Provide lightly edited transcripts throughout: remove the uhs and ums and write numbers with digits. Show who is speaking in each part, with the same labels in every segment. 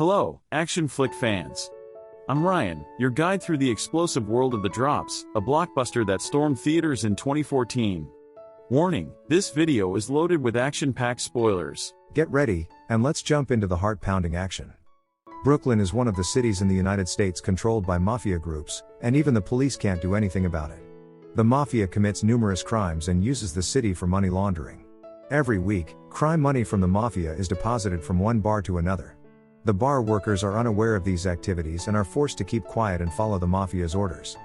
Speaker 1: Hello, action flick fans. I'm Ryan, your guide through the explosive world of The Drops, a blockbuster that stormed theaters in 2014. Warning, this video is loaded with action-packed spoilers.
Speaker 2: Get ready, and let's jump into the heart-pounding action. Brooklyn is one of the cities in the United States controlled by mafia groups, and even the police can't do anything about it. The mafia commits numerous crimes and uses the city for money laundering. Every week, crime money from the mafia is deposited from one bar to another. The bar workers are unaware of these activities and are forced to keep quiet and follow the mafia's orders.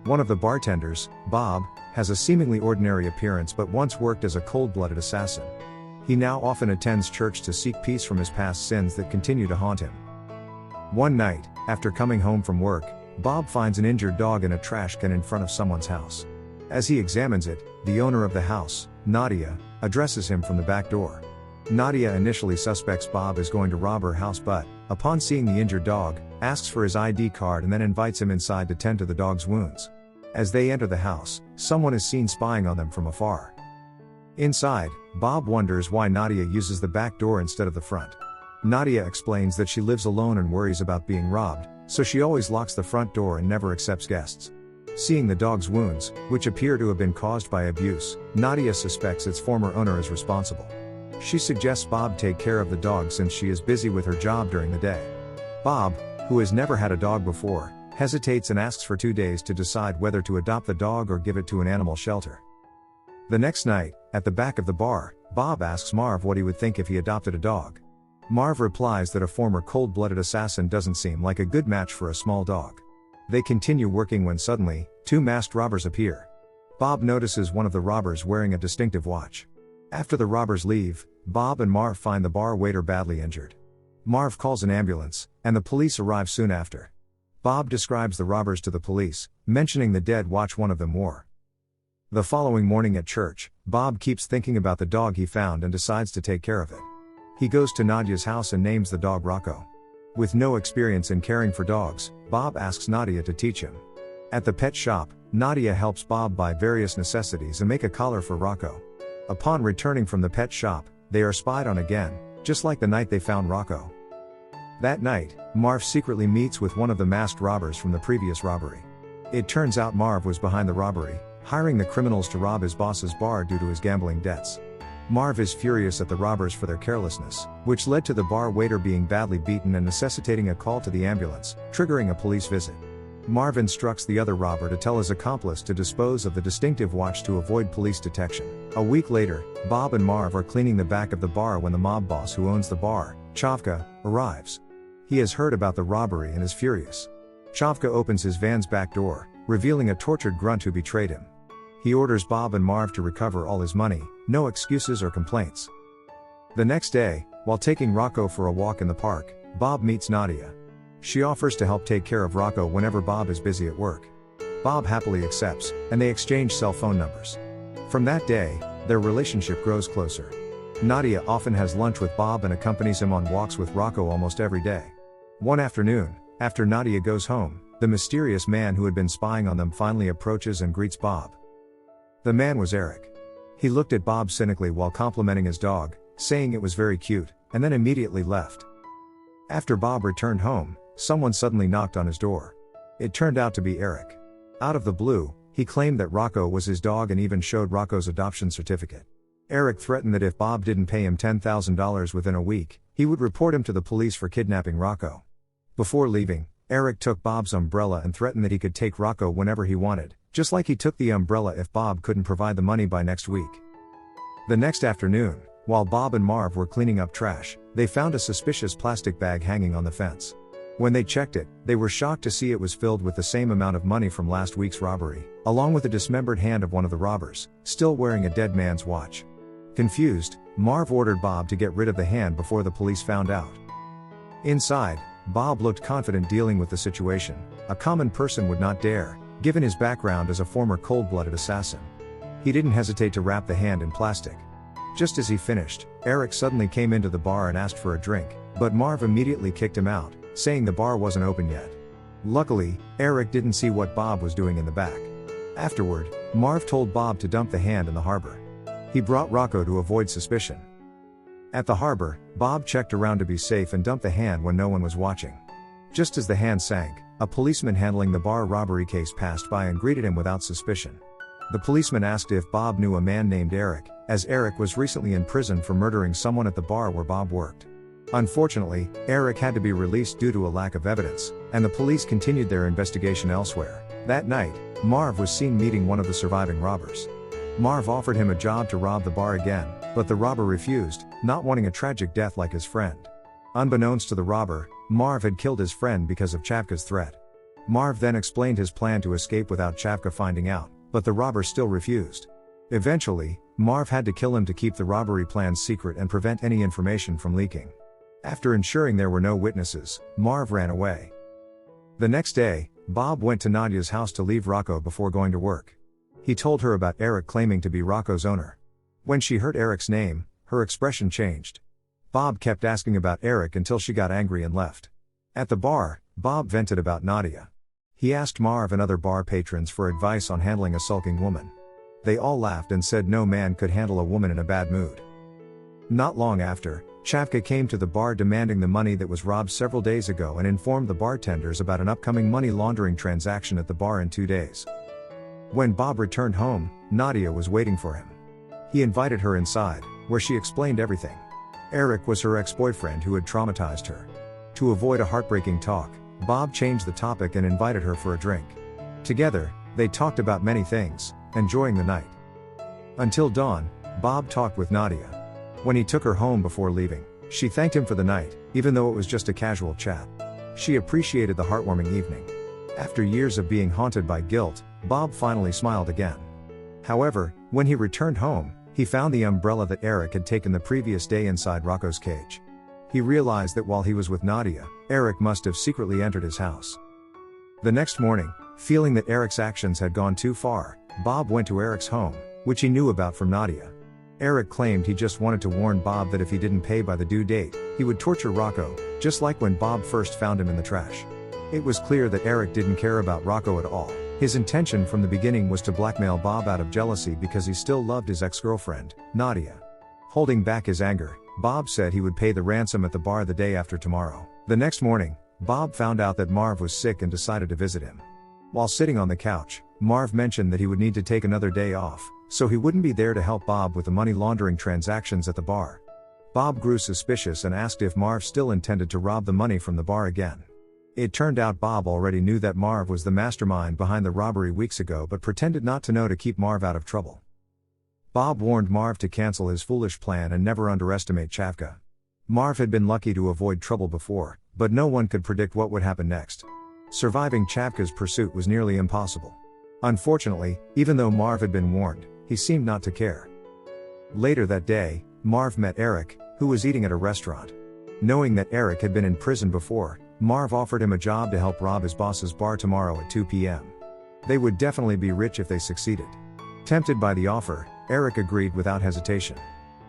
Speaker 2: One of the bartenders, Bob, has a seemingly ordinary appearance but once worked as a cold-blooded assassin. He now often attends church to seek peace from his past sins that continue to haunt him. One night, after coming home from work, Bob finds an injured dog in a trash can in front of someone's house. As he examines it, the owner of the house, Nadia, addresses him from the back door. Nadia initially suspects Bob is going to rob her house but, upon seeing the injured dog, asks for his ID card and then invites him inside to tend to the dog's wounds. As they enter the house, someone is seen spying on them from afar. Inside, Bob wonders why Nadia uses the back door instead of the front. Nadia explains that she lives alone and worries about being robbed, so she always locks the front door and never accepts guests. Seeing the dog's wounds, which appear to have been caused by abuse, Nadia suspects its former owner is responsible. She suggests Bob take care of the dog since she is busy with her job during the day. Bob, who has never had a dog before, hesitates and asks for 2 days to decide whether to adopt the dog or give it to an animal shelter. The next night, at the back of the bar, Bob asks Marv what he would think if he adopted a dog. Marv replies that a former cold-blooded assassin doesn't seem like a good match for a small dog. They continue working when suddenly, 2 masked robbers appear. Bob notices one of the robbers wearing a distinctive watch. After the robbers leave, Bob and Marv find the bar waiter badly injured. Marv calls an ambulance, and the police arrive soon after. Bob describes the robbers to the police, mentioning the dead watch one of them wore. The following morning at church, Bob keeps thinking about the dog he found and decides to take care of it. He goes to Nadia's house and names the dog Rocco. With no experience in caring for dogs, Bob asks Nadia to teach him. At the pet shop, Nadia helps Bob buy various necessities and make a collar for Rocco. Upon returning from the pet shop, they are spied on again, just like the night they found Rocco. That night, Marv secretly meets with one of the masked robbers from the previous robbery. It turns out Marv was behind the robbery, hiring the criminals to rob his boss's bar due to his gambling debts. Marv is furious at the robbers for their carelessness, which led to the bar waiter being badly beaten and necessitating a call to the ambulance, triggering a police visit. Marv instructs the other robber to tell his accomplice to dispose of the distinctive watch to avoid police detection. A week later, Bob and Marv are cleaning the back of the bar when the mob boss who owns the bar, Chavka, arrives. He has heard about the robbery and is furious. Chavka opens his van's back door, revealing a tortured grunt who betrayed him. He orders Bob and Marv to recover all his money, no excuses or complaints. The next day, while taking Rocco for a walk in the park, Bob meets Nadia. She offers to help take care of Rocco whenever Bob is busy at work. Bob happily accepts, and they exchange cell phone numbers. From that day, their relationship grows closer. Nadia often has lunch with Bob and accompanies him on walks with Rocco almost every day. One afternoon, after Nadia goes home, the mysterious man who had been spying on them finally approaches and greets Bob. The man was Eric. He looked at Bob cynically while complimenting his dog, saying it was very cute, and then immediately left. After Bob returned home, someone suddenly knocked on his door. It turned out to be Eric. Out of the blue, he claimed that Rocco was his dog and even showed Rocco's adoption certificate. Eric threatened that if Bob didn't pay him $10,000 within a week, he would report him to the police for kidnapping Rocco. Before leaving, Eric took Bob's umbrella and threatened that he could take Rocco whenever he wanted, just like he took the umbrella if Bob couldn't provide the money by next week. The next afternoon, while Bob and Marv were cleaning up trash, they found a suspicious plastic bag hanging on the fence. When they checked it, they were shocked to see it was filled with the same amount of money from last week's robbery, along with the dismembered hand of one of the robbers, still wearing a dead man's watch. Confused, Marv ordered Bob to get rid of the hand before the police found out. Inside, Bob looked confident dealing with the situation. A common person would not dare, given his background as a former cold-blooded assassin. He didn't hesitate to wrap the hand in plastic. Just as he finished, Eric suddenly came into the bar and asked for a drink, but Marv immediately kicked him out, saying the bar wasn't open yet. Luckily, Eric didn't see what Bob was doing in the back. Afterward, Marv told Bob to dump the hand in the harbor. He brought Rocco to avoid suspicion. At the harbor, Bob checked around to be safe and dumped the hand when no one was watching. Just as the hand sank, a policeman handling the bar robbery case passed by and greeted him without suspicion. The policeman asked if Bob knew a man named Eric, as Eric was recently in prison for murdering someone at the bar where Bob worked. Unfortunately, Eric had to be released due to a lack of evidence, and the police continued their investigation elsewhere. That night, Marv was seen meeting one of the surviving robbers. Marv offered him a job to rob the bar again, but the robber refused, not wanting a tragic death like his friend. Unbeknownst to the robber, Marv had killed his friend because of Chapka's threat. Marv then explained his plan to escape without Chapka finding out, but the robber still refused. Eventually, Marv had to kill him to keep the robbery plan secret and prevent any information from leaking. After ensuring there were no witnesses, Marv ran away. The next day, Bob went to Nadia's house to leave Rocco before going to work. He told her about Eric claiming to be Rocco's owner. When she heard Eric's name, her expression changed. Bob kept asking about Eric until she got angry and left. At the bar, Bob vented about Nadia. He asked Marv and other bar patrons for advice on handling a sulking woman. They all laughed and said no man could handle a woman in a bad mood. Not long after, Chapka came to the bar demanding the money that was robbed several days ago and informed the bartenders about an upcoming money laundering transaction at the bar in 2 days. When Bob returned home, Nadia was waiting for him. He invited her inside, where she explained everything. Eric was her ex-boyfriend who had traumatized her. To avoid a heartbreaking talk, Bob changed the topic and invited her for a drink. Together, they talked about many things, enjoying the night. Until dawn, Bob talked with Nadia. When he took her home before leaving, she thanked him for the night, even though it was just a casual chat. She appreciated the heartwarming evening. After years of being haunted by guilt, Bob finally smiled again. However, when he returned home, he found the umbrella that Eric had taken the previous day inside Rocco's cage. He realized that while he was with Nadia, Eric must have secretly entered his house. The next morning, feeling that Eric's actions had gone too far, Bob went to Eric's home, which he knew about from Nadia. Eric claimed he just wanted to warn Bob that if he didn't pay by the due date, he would torture Rocco, just like when Bob first found him in the trash. It was clear that Eric didn't care about Rocco at all. His intention from the beginning was to blackmail Bob out of jealousy because he still loved his ex-girlfriend, Nadia. Holding back his anger, Bob said he would pay the ransom at the bar the day after tomorrow. The next morning, Bob found out that Marv was sick and decided to visit him. While sitting on the couch, Marv mentioned that he would need to take another day off, so he wouldn't be there to help Bob with the money laundering transactions at the bar. Bob grew suspicious and asked if Marv still intended to rob the money from the bar again. It turned out Bob already knew that Marv was the mastermind behind the robbery weeks ago but pretended not to know to keep Marv out of trouble. Bob warned Marv to cancel his foolish plan and never underestimate Chapka. Marv had been lucky to avoid trouble before, but no one could predict what would happen next. Surviving Chapka's pursuit was nearly impossible. Unfortunately, even though Marv had been warned, he seemed not to care. Later that day, Marv met Eric, who was eating at a restaurant. Knowing that Eric had been in prison before, Marv offered him a job to help rob his boss's bar tomorrow at 2 p.m. They would definitely be rich if they succeeded. Tempted by the offer, Eric agreed without hesitation.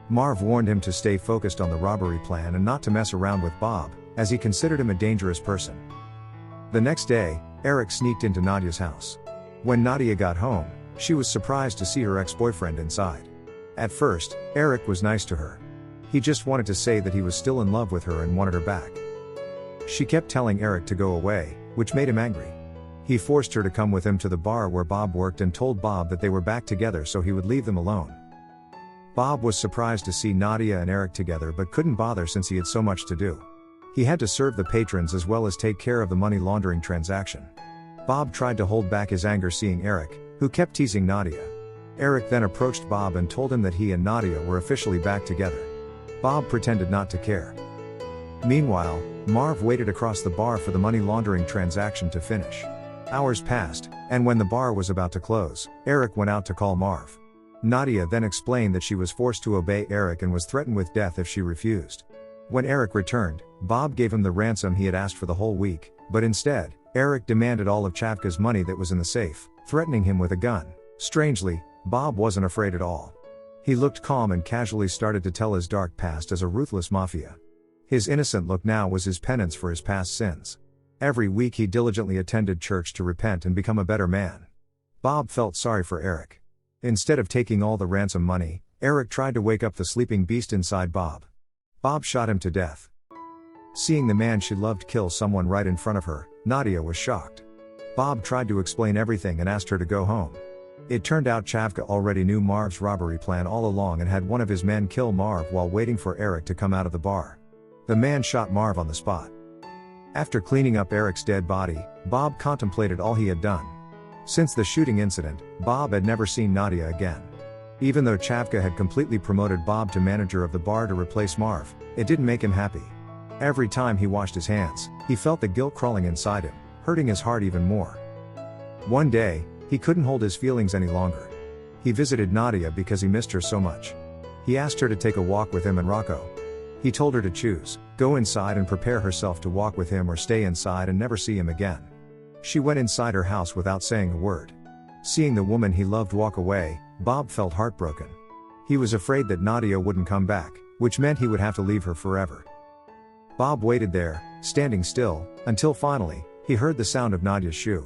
Speaker 2: Marv warned him to stay focused on the robbery plan and not to mess around with Bob, as he considered him a dangerous person. The next day, Eric sneaked into Nadia's house. When Nadia got home, she was surprised to see her ex-boyfriend inside. At first, Eric was nice to her. He just wanted to say that he was still in love with her and wanted her back. She kept telling Eric to go away, which made him angry. He forced her to come with him to the bar where Bob worked and told Bob that they were back together so he would leave them alone. Bob was surprised to see Nadia and Eric together but couldn't bother since he had so much to do. He had to serve the patrons as well as take care of the money laundering transaction. Bob tried to hold back his anger seeing Eric, who kept teasing Nadia. Eric then approached Bob and told him that he and Nadia were officially back together. Bob pretended not to care. Meanwhile, Marv waited across the bar for the money laundering transaction to finish. Hours passed, and when the bar was about to close, Eric went out to call Marv. Nadia then explained that she was forced to obey Eric and was threatened with death if she refused. When Eric returned, Bob gave him the ransom he had asked for the whole week, but instead, Eric demanded all of Chapka's money that was in the safe, threatening him with a gun. Strangely, Bob wasn't afraid at all. He looked calm and casually started to tell his dark past as a ruthless mafia. His innocent look now was his penance for his past sins. Every week he diligently attended church to repent and become a better man. Bob felt sorry for Eric. Instead of taking all the ransom money, Eric tried to wake up the sleeping beast inside Bob. Bob shot him to death. Seeing the man she loved kill someone right in front of her, Nadia was shocked. Bob tried to explain everything and asked her to go home. It turned out Chavka already knew Marv's robbery plan all along and had one of his men kill Marv while waiting for Eric to come out of the bar. The man shot Marv on the spot. After cleaning up Eric's dead body, Bob contemplated all he had done. Since the shooting incident, Bob had never seen Nadia again. Even though Chavka had completely promoted Bob to manager of the bar to replace Marv, it didn't make him happy. Every time he washed his hands, he felt the guilt crawling inside him, hurting his heart even more. One day, he couldn't hold his feelings any longer. He visited Nadia because he missed her so much. He asked her to take a walk with him and Rocco. He told her to choose, go inside and prepare herself to walk with him or stay inside and never see him again. She went inside her house without saying a word. Seeing the woman he loved walk away, Bob felt heartbroken. He was afraid that Nadia wouldn't come back, which meant he would have to leave her forever. Bob waited there, standing still, until finally, he heard the sound of Nadia's shoe.